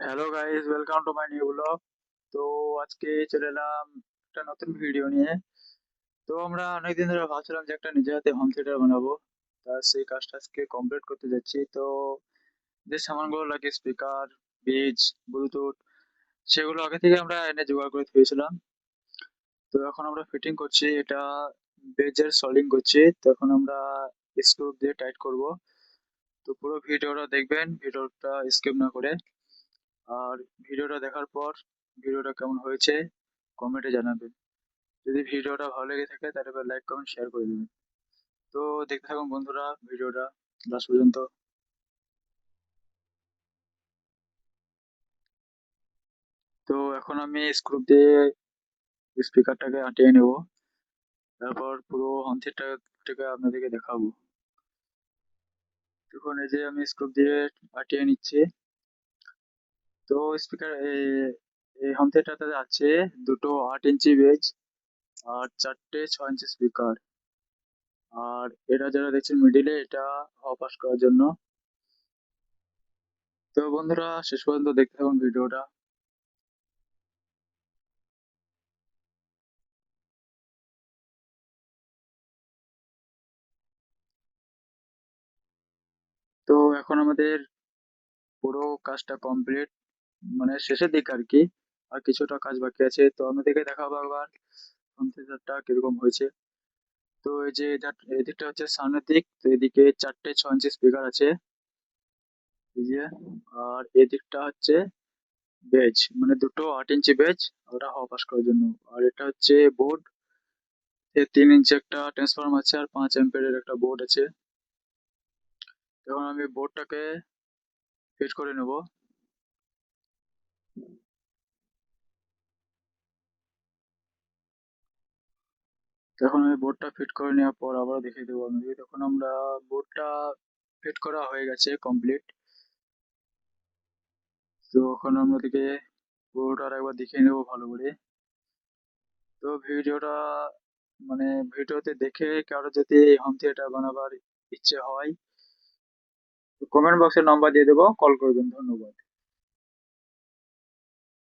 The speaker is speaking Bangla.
Hello guys, welcome to my new blog. তো আজকে চলে এলাম একটা নতুন ভিডিও নিয়ে। তো আমরা অনেকদিন ধরে ভাবছিলাম যে একটা নিজের হাতে হোম থিয়েটার বানাবো। তা সেই কাজটা আজকে কমপ্লিট করতে যাচ্ছি। তো যে সামানগুলো লাগে, স্পিকার, বেজ, ব্লুটুথ, সেগুলো আগে থেকে আমরা এনে জোগাড় করে থুয়েছিলাম। তো এখন আমরা ফিটিং করছি এটা, বেজের সলিং করছি। তো এখন আমরা স্ক্রু দিয়ে টাইট করব। তো পুরো ভিডিওটা দেখবেন, ভিডিওটা স্কিপ না করে। আর ভিডিওটা দেখার পর ভিডিওটা কেমন হয়েছে কমেন্টে জানাবেন। যদি ভিডিওটা ভালো লেগে থাকে তাহলে লাইক কমেন্ট শেয়ার করে দেবেন। তো দেখতে থাকুন বন্ধুরা ভিডিওটা লাস্ট পর্যন্ত। তো এখন আমি স্ক্রু দিয়ে স্পিকারটাকে আটিয়ে নেব, তারপর পুরো হোম থিয়েটারটাকে আপনাদেরকে দেখাবো। দেখুন এই যে আমি স্ক্রু দিয়ে আটিয়ে নিচ্ছি। তো স্পিকার এই হোম থিয়েটারটাতে আছে দুটো 8 ইঞ্চি বেজ আর চারটে 6 ইঞ্চি স্পিকার। আর এটা যারা দেখছেন মিডিলে, এটা হাওয়া পাস করার জন্য। তো বন্ধুরা শেষ পর্যন্ত দেখতে থাকুন ভিডিওটা। তো এখন আমাদের পুরো কাজটা কমপ্লিট, মানে শেষের দিকে আর কি। আর কিছুটা কাজ বাকি আছে, তো আপনাদেরকে দেখাবো আবার কম্পিউটারটা কিরকম হয়েছে। তো এই যে এদিকটা হচ্ছে সামনের দিক, তো এদিকে চারটে 6 ইঞ্চি স্পিকার আছে, এই যে। আর এদিকটা হচ্ছে বেজ, মানে দুটো 8 ইঞ্চি বেজ, ওটা হাওয়া পাস করার জন্য। আর এটা হচ্ছে বোর্ড, 3 ইঞ্চি একটা ট্রান্সফর্ম আছে আর 5 অ্যাম্পিয়ারের একটা বোর্ড আছে। এখন আমি বোর্ডটাকে ফিট করে নেব। তখন আমি বোর্ডটা ফিট করে নেওয়ার পর আবার দেখিয়ে দেবো আপনাদেরকে। তখন আমরা বোর্ডটা ফিট করা হয়ে গেছে কমপ্লিট। তো এখন আমাদেরকে পুরোটা একবার দেখিয়ে নেবো ভালো করে। তো ভিডিওটা, মানে ভিডিওতে দেখে কারো যদি হোম থিয়েটার বানাবার ইচ্ছে হয়, তো কমেন্ট বক্সে নাম্বার দিয়ে দেবো, কল করবেন। ধন্যবাদ।